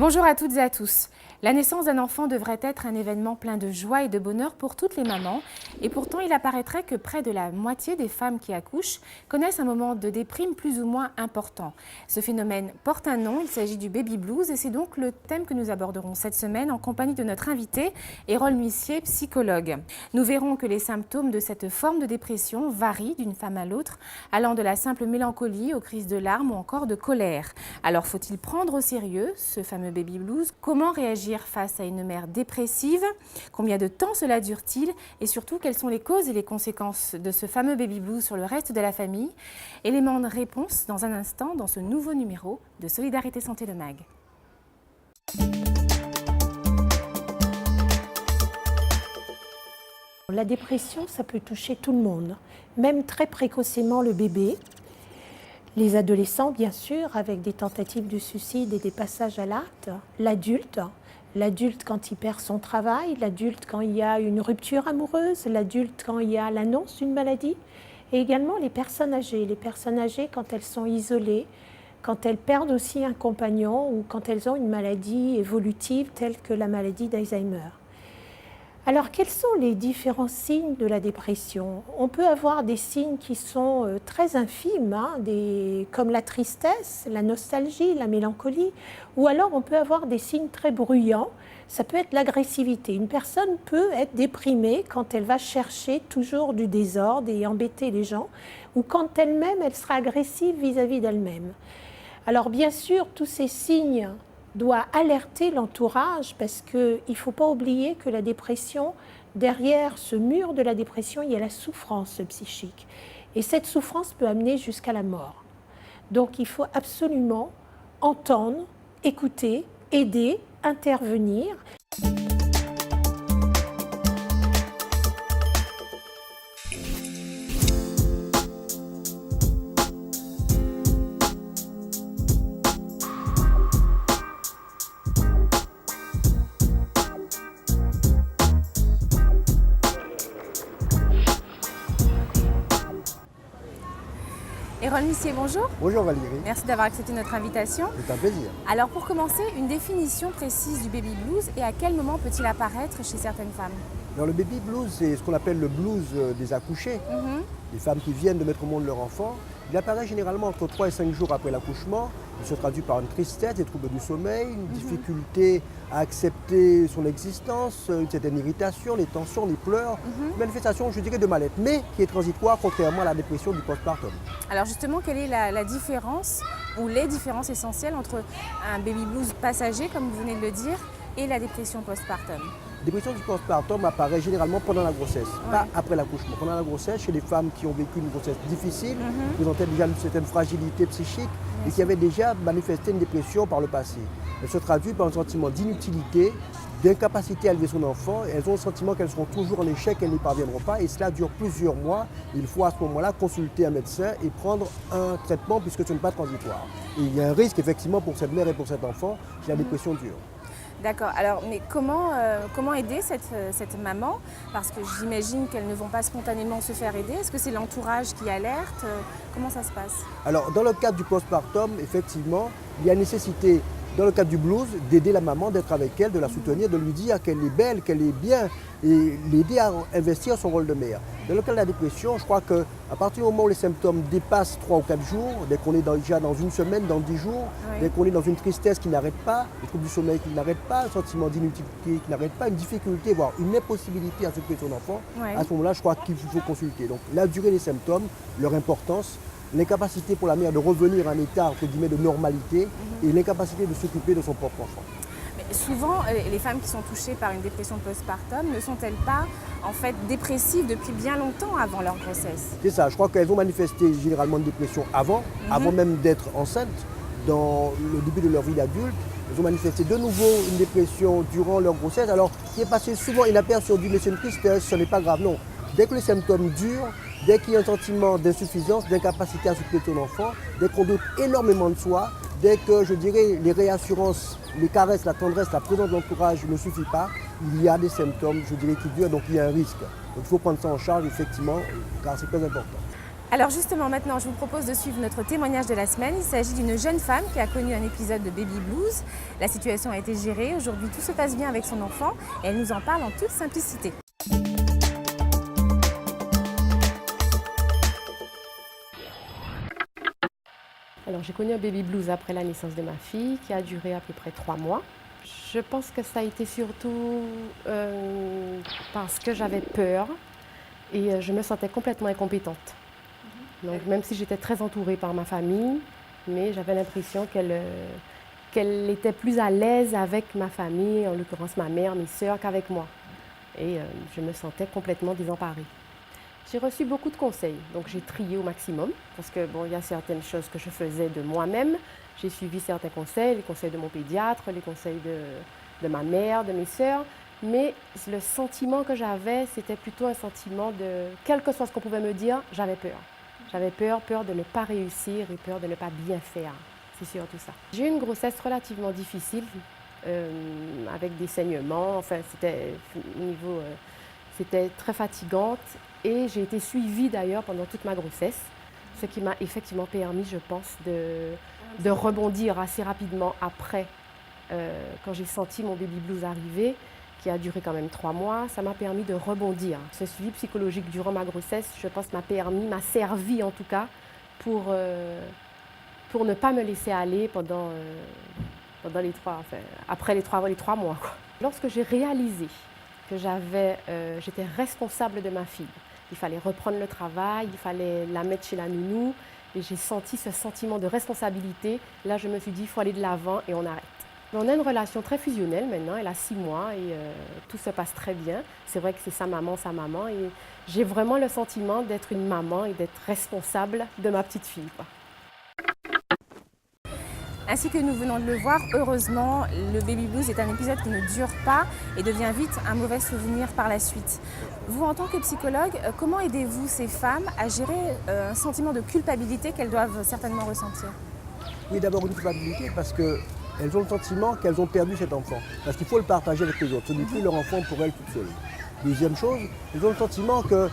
Bonjour à toutes et à tous. La naissance d'un enfant devrait être un événement plein de joie et de bonheur pour toutes les mamans. Et pourtant, il apparaîtrait que près de la moitié des femmes qui accouchent connaissent un moment de déprime plus ou moins important. Ce phénomène porte un nom, il s'agit du baby blues et c'est donc le thème que nous aborderons cette semaine en compagnie de notre invité, Hérole Nuissier, psychologue. Nous verrons que les symptômes de cette forme de dépression varient d'une femme à l'autre, allant de la simple mélancolie aux crises de larmes ou encore de colère. Alors faut-il prendre au sérieux ce fameux baby blues? Comment réagir face à une mère dépressive? Combien de temps cela dure-t-il? Et surtout, quelles sont les causes et les conséquences de ce fameux baby blues sur le reste de la famille? Éléments de réponse dans un instant dans ce nouveau numéro de Solidarité Santé Le Mag. La dépression, ça peut toucher tout le monde, même très précocement le bébé. Les adolescents, bien sûr, avec des tentatives de suicide et des passages à l'acte. L'adulte quand il perd son travail, l'adulte quand il y a une rupture amoureuse, l'adulte quand il y a l'annonce d'une maladie. Et également les personnes âgées quand elles sont isolées, quand elles perdent aussi un compagnon ou quand elles ont une maladie évolutive telle que la maladie d'Alzheimer. Alors, quels sont les différents signes de la dépression? On peut avoir des signes qui sont très infimes, comme la tristesse, la nostalgie, la mélancolie, ou alors on peut avoir des signes très bruyants. Ça peut être l'agressivité. Une personne peut être déprimée quand elle va chercher toujours du désordre et embêter les gens, ou quand elle-même, elle sera agressive vis-à-vis d'elle-même. Alors, bien sûr, tous ces signes doit alerter l'entourage parce qu'il ne faut pas oublier que la dépression, derrière ce mur de la dépression, il y a la souffrance psychique. Et cette souffrance peut amener jusqu'à la mort. Donc il faut absolument entendre, écouter, aider, intervenir. Hérole Nuissier, bonjour. Bonjour Valérie. Merci d'avoir accepté notre invitation. C'est un plaisir. Alors pour commencer, une définition précise du baby blues et à quel moment peut-il apparaître chez certaines femmes? Alors le baby blues, c'est ce qu'on appelle le blues des accouchés, les femmes qui viennent de mettre au monde leur enfant. Il apparaît généralement entre 3 et 5 jours après l'accouchement. Il se traduit par une tristesse, des troubles du sommeil, une difficulté à accepter son existence, une certaine irritation, les tensions, les pleurs, une manifestation, je dirais, de mal-être, mais qui est transitoire contrairement à la dépression du postpartum. Alors justement, quelle est la différence ou les différences essentielles entre un baby blues passager, comme vous venez de le dire, et la dépression postpartum? La dépression du postpartum apparaît généralement pendant la grossesse, pas après l'accouchement. Pendant la grossesse, chez les femmes qui ont vécu une grossesse difficile, qui présentaient déjà une certaine fragilité psychique et qui avaient déjà manifesté une dépression par le passé. Elle se traduit par un sentiment d'inutilité, d'incapacité à élever son enfant. Elles ont le sentiment qu'elles seront toujours en échec, qu'elles n'y parviendront pas. Et cela dure plusieurs mois. Il faut à ce moment-là consulter un médecin et prendre un traitement puisque ce n'est pas transitoire. Et il y a un risque effectivement pour cette mère et pour cet enfant si la dépression dure. D'accord. Alors, mais comment aider cette maman? Parce que j'imagine qu'elles ne vont pas spontanément se faire aider. Est-ce que c'est l'entourage qui alerte? Comment ça se passe? Alors, dans le cadre du postpartum, effectivement, il y a nécessité, dans le cadre du blues, d'aider la maman, d'être avec elle, de la soutenir, de lui dire qu'elle est belle, qu'elle est bien, et l'aider à investir son rôle de mère. Dans le cas de la dépression, je crois qu'à partir du moment où les symptômes dépassent 3 ou 4 jours, dès qu'on est déjà dans une semaine, dans 10 jours, dès qu'on est dans une tristesse qui n'arrête pas, les troubles du sommeil qui n'arrêtent pas, un sentiment d'inutilité qui n'arrête pas, une difficulté, voire une impossibilité à s'occuper de son enfant, à ce moment-là, je crois qu'il faut consulter. Donc la durée des symptômes, leur importance, l'incapacité pour la mère de revenir à un état entre guillemets de normalité et l'incapacité de s'occuper de son propre enfant. Mais souvent, les femmes qui sont touchées par une dépression postpartum ne sont-elles pas en fait dépressives depuis bien longtemps avant leur grossesse? C'est ça, je crois qu'elles vont manifester généralement une dépression avant même d'être enceintes, dans le début de leur vie d'adulte. Elles ont manifesté de nouveau une dépression durant leur grossesse, alors qui est passé souvent inaperçu, mais c'est une tristesse, ce n'est pas grave, non. Dès que les symptômes durent, dès qu'il y a un sentiment d'insuffisance, d'incapacité à s'occuper de son enfant, dès qu'on doute énormément de soi, dès que, je dirais, les réassurances, les caresses, la tendresse, la présence de l'entourage ne suffit pas, il y a des symptômes, je dirais, qui durent, donc il y a un risque. Donc il faut prendre ça en charge, effectivement, car c'est très important. Alors justement, maintenant, je vous propose de suivre notre témoignage de la semaine. Il s'agit d'une jeune femme qui a connu un épisode de baby blues. La situation a été gérée. Aujourd'hui, tout se passe bien avec son enfant et elle nous en parle en toute simplicité. Alors j'ai connu un baby blues après la naissance de ma fille qui a duré à peu près 3 mois. Je pense que ça a été surtout parce que j'avais peur et je me sentais complètement incompétente. Donc même si j'étais très entourée par ma famille, mais j'avais l'impression qu'elle était plus à l'aise avec ma famille, en l'occurrence ma mère, mes sœurs, qu'avec moi. Et je me sentais complètement désemparée. J'ai reçu beaucoup de conseils, donc j'ai trié au maximum, parce que bon, il y a certaines choses que je faisais de moi-même. J'ai suivi certains conseils, les conseils de mon pédiatre, les conseils de ma mère, de mes sœurs, mais le sentiment que j'avais, c'était plutôt un sentiment de, quel que soit ce qu'on pouvait me dire, j'avais peur. J'avais peur de ne pas réussir et peur de ne pas bien faire, c'est surtout ça. J'ai eu une grossesse relativement difficile, avec des saignements, enfin c'était très fatigante. Et j'ai été suivie d'ailleurs pendant toute ma grossesse, ce qui m'a effectivement permis, je pense, de rebondir assez rapidement après, quand j'ai senti mon baby blues arriver, qui a duré quand même 3 mois, ça m'a permis de rebondir. Ce suivi psychologique durant ma grossesse, je pense, m'a servi en tout cas pour ne pas me laisser aller après les 3 mois, quoi. Lorsque j'ai réalisé que j'étais responsable de ma fille, il fallait reprendre le travail, il fallait la mettre chez la nounou. Et j'ai senti ce sentiment de responsabilité. Là, je me suis dit, il faut aller de l'avant et on arrête. On a une relation très fusionnelle maintenant. Elle a 6 mois et tout se passe très bien. C'est vrai que c'est sa maman. Et j'ai vraiment le sentiment d'être une maman et d'être responsable de ma petite fille, quoi. Ainsi que nous venons de le voir, heureusement, le baby blues est un épisode qui ne dure pas et devient vite un mauvais souvenir par la suite. Vous, en tant que psychologue, comment aidez-vous ces femmes à gérer un sentiment de culpabilité qu'elles doivent certainement ressentir? Oui, d'abord une culpabilité parce qu'elles ont le sentiment qu'elles ont perdu cet enfant. Parce qu'il faut le partager avec les autres. Ce n'est plus leur enfant pour elles toutes seules. Deuxième chose, elles ont le sentiment que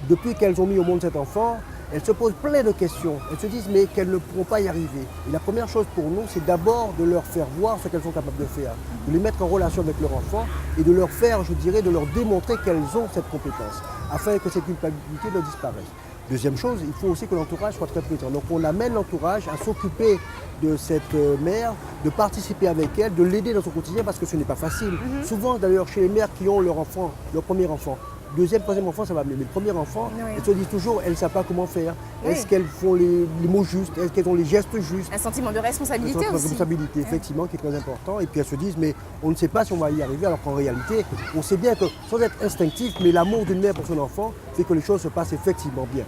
depuis qu'elles ont mis au monde cet enfant, elles se posent plein de questions. Elles se disent mais qu'elles ne pourront pas y arriver. Et la première chose pour nous, c'est d'abord de leur faire voir ce qu'elles sont capables de faire, de les mettre en relation avec leur enfant et de leur faire, je dirais, de leur démontrer qu'elles ont cette compétence, afin que cette culpabilité ne disparaisse. Deuxième chose, il faut aussi que l'entourage soit très présent. Donc on amène l'entourage à s'occuper de cette mère, de participer avec elle, de l'aider dans son quotidien parce que ce n'est pas facile. Souvent d'ailleurs chez les mères qui ont leur enfant, leur premier enfant, deuxième, troisième enfant, ça va mieux. Mais le premier enfant, Oui. elles se disent toujours, elles ne savent pas comment faire. Oui. Est-ce qu'elles font les mots justes? Est-ce qu'elles ont les gestes justes? Un sentiment de responsabilité Une aussi. responsabilité, effectivement, qui est très important. Et puis elles se disent, mais on ne sait pas si on va y arriver, alors qu'en réalité, on sait bien que, sans être instinctif, mais l'amour d'une mère pour son enfant fait que les choses se passent effectivement bien.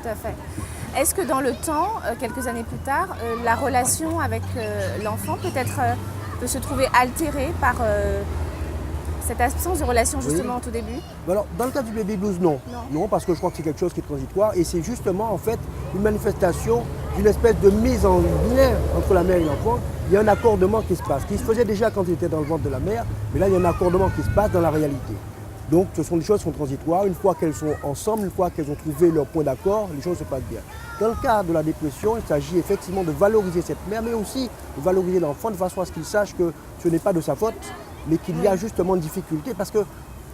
Tout à fait. Est-ce que dans le temps, quelques années plus tard, la relation avec l'enfant peut se trouver altérée par cette absence de relation justement au tout début? Alors, dans le cas du baby blues, non. Non, parce que je crois que c'est quelque chose qui est transitoire et c'est justement en fait une manifestation d'une espèce de mise en lien entre la mère et l'enfant. Il y a un accordement qui se passe, qui se faisait déjà quand il était dans le ventre de la mère, mais là il y a un accordement qui se passe dans la réalité. Donc ce sont des choses qui sont transitoires. Une fois qu'elles sont ensemble, une fois qu'elles ont trouvé leur point d'accord, les choses se passent bien. Dans le cas de la dépression, il s'agit effectivement de valoriser cette mère, mais aussi de valoriser l'enfant de façon à ce qu'il sache que ce n'est pas de sa faute, mais qu'il y a justement une difficulté. Parce que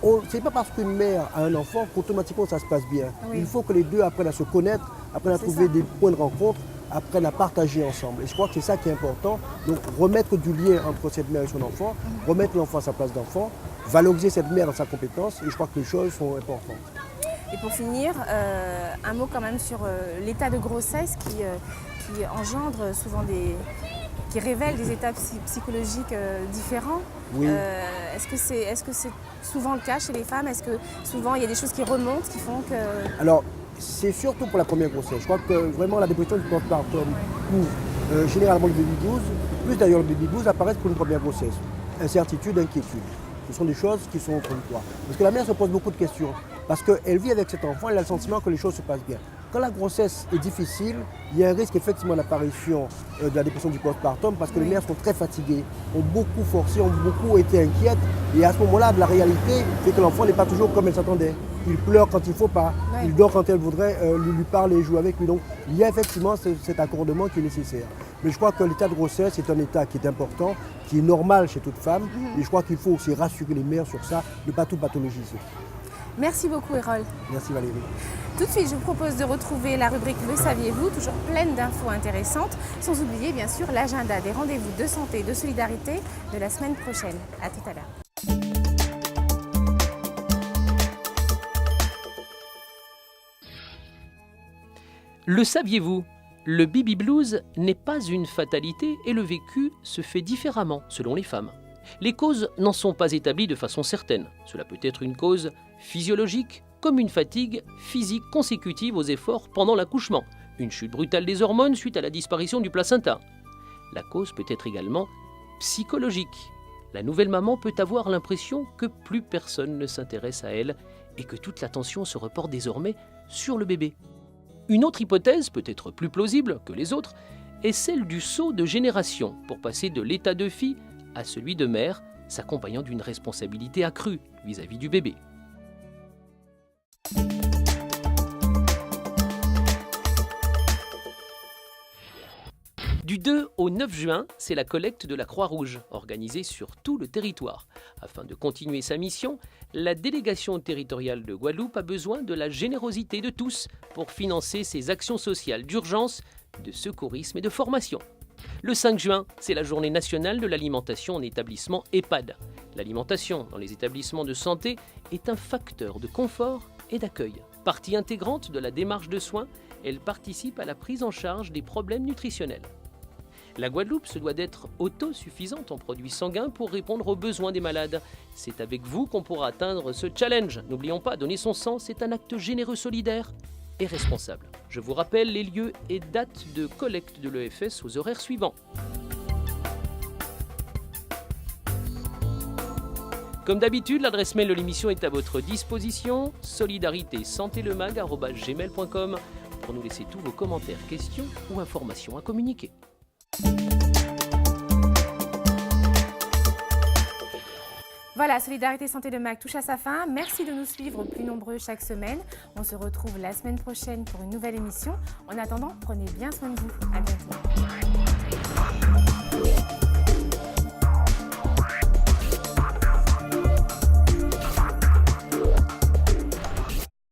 ce n'est pas parce qu'une mère a un enfant qu'automatiquement ça se passe bien. Oui. Il faut que les deux apprennent à se connaître, apprennent à trouver des points de rencontre, apprennent à partager ensemble. Et je crois que c'est ça qui est important. Donc remettre du lien entre cette mère et son enfant, remettre l'enfant à sa place d'enfant, valoriser cette mère dans sa compétence, et je crois que les choses sont importantes. Et pour finir, un mot quand même sur l'état de grossesse qui engendre souvent qui révèle des états psychologiques différents. Oui. Est-ce que c'est souvent le cas chez les femmes? Est-ce que souvent il y a des choses qui remontent, qui font que... Alors, c'est surtout pour la première grossesse. Je crois que vraiment la dépression du postpartum ou généralement le baby blues, plus d'ailleurs le baby blues, apparaissent pour une première grossesse. Incertitude, inquiétude. Ce sont des choses qui sont transitoires. Parce que la mère se pose beaucoup de questions. Parce qu'elle vit avec cet enfant, elle a le sentiment que les choses se passent bien. Quand la grossesse est difficile, il y a un risque effectivement d'apparition de la dépression du postpartum parce que les mères sont très fatiguées, ont beaucoup forcé, ont beaucoup été inquiètes. Et à ce moment-là, la réalité fait que l'enfant n'est pas toujours comme elle s'attendait. il pleure quand il ne faut pas, Ouais. il dort quand elle voudrait lui parler et jouer avec lui. Donc il y a effectivement cet accordement qui est nécessaire. Mais je crois que l'état de grossesse est un état qui est important, qui est normal chez toute femme. Et je crois qu'il faut aussi rassurer les mères sur ça, ne pas tout pathologiser. Merci beaucoup, Erol. Merci Valérie. Tout de suite, je vous propose de retrouver la rubrique Le saviez-vous, toujours pleine d'infos intéressantes, sans oublier bien sûr l'agenda des rendez-vous de santé et de solidarité de la semaine prochaine. À tout à l'heure. Le saviez-vous? Le baby blues n'est pas une fatalité et le vécu se fait différemment selon les femmes. Les causes n'en sont pas établies de façon certaine. Cela peut être une cause physiologique, comme une fatigue physique consécutive aux efforts pendant l'accouchement, une chute brutale des hormones suite à la disparition du placenta. La cause peut être également psychologique. La nouvelle maman peut avoir l'impression que plus personne ne s'intéresse à elle et que toute l'attention se reporte désormais sur le bébé. Une autre hypothèse, peut-être plus plausible que les autres, est celle du saut de génération pour passer de l'état de fille à celui de mère, s'accompagnant d'une responsabilité accrue vis-à-vis du bébé. Du 2 au 9 juin, c'est la collecte de la Croix-Rouge, organisée sur tout le territoire. Afin de continuer sa mission, la délégation territoriale de Guadeloupe a besoin de la générosité de tous pour financer ses actions sociales d'urgence, de secourisme et de formation. Le 5 juin, c'est la journée nationale de l'alimentation en établissement EHPAD. L'alimentation dans les établissements de santé est un facteur de confort et d'accueil. Partie intégrante de la démarche de soins, elle participe à la prise en charge des problèmes nutritionnels. La Guadeloupe se doit d'être autosuffisante en produits sanguins pour répondre aux besoins des malades. C'est avec vous qu'on pourra atteindre ce challenge. N'oublions pas, donner son sang, c'est un acte généreux, solidaire et responsable. Je vous rappelle les lieux et dates de collecte de l'EFS aux horaires suivants. Comme d'habitude, l'adresse mail de l'émission est à votre disposition, solidaritésantélemag@gmail.com pour nous laisser tous vos commentaires, questions ou informations à communiquer. Voilà, Solidarité Santé de Mag touche à sa fin. Merci de nous suivre plus nombreux chaque semaine. On se retrouve la semaine prochaine pour une nouvelle émission. En attendant, prenez bien soin de vous. À bientôt.